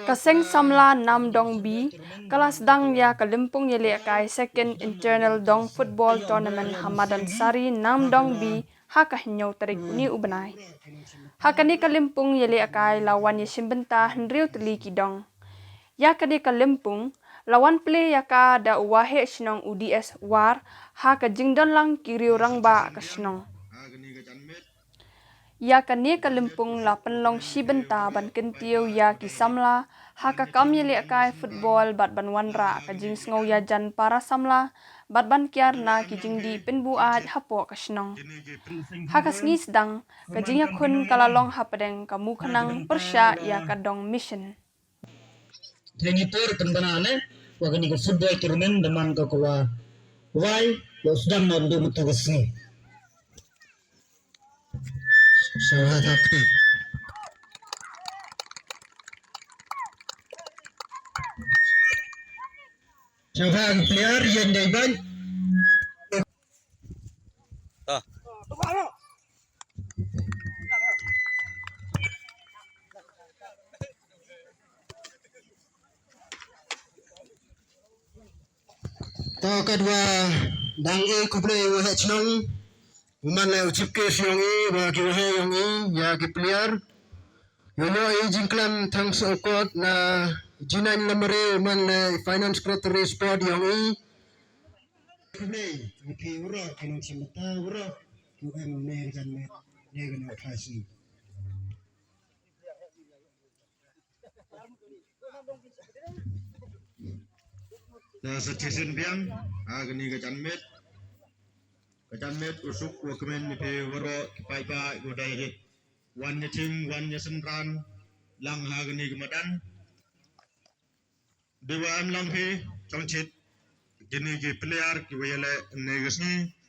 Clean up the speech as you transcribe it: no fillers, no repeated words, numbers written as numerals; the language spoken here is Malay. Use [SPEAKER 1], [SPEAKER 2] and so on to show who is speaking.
[SPEAKER 1] Kaseng samla nam dong bi, kelas dang ya kalimpung yele kai second internal dong football tournament Hamadan Sari nam dong bi haka hinyau tarik uni ubenai. Hakani kalimpung yele kai lawan yesimbenta hendriu teli kidong. Ya kadi kalimpung lawan play yaka da wahe shnong UDS war haka jingdon lang kiriu rangba ka shnong. Ya kani kalimpung la penlong shibenta ban kentiu ya kisamla haka kam yele kai football bat ban wanra ka jing sngow ya jan para samla bat ban kiar na ki jing di penbu aj hapo ka shnong. Haka sngi sedang ka jing ya kun kalalong hapadeng kamu kenang persya ya kadong mission.
[SPEAKER 2] Trenitor pendanane wagani ko football tournament daman ko kwa why lo sedang nondo mutagasi sahat hati sahat player yang daiban to kedua dangi kuble wahe chnong man le uchipke syongi wa ki wahe yongi ya ki player yono e jingklam thang sokot na jinan lamre man le finance secretary sport yongi kuble ki ura kinu chimata ura ku em ne jan me ne gna phasi na setiasin biang agni gajan met usuk wakmen ni pe waro pai pa godai he wan nying wan nyesenran lang agni gemadan dewa am lang he chongchit jeni ji player ki wele negesni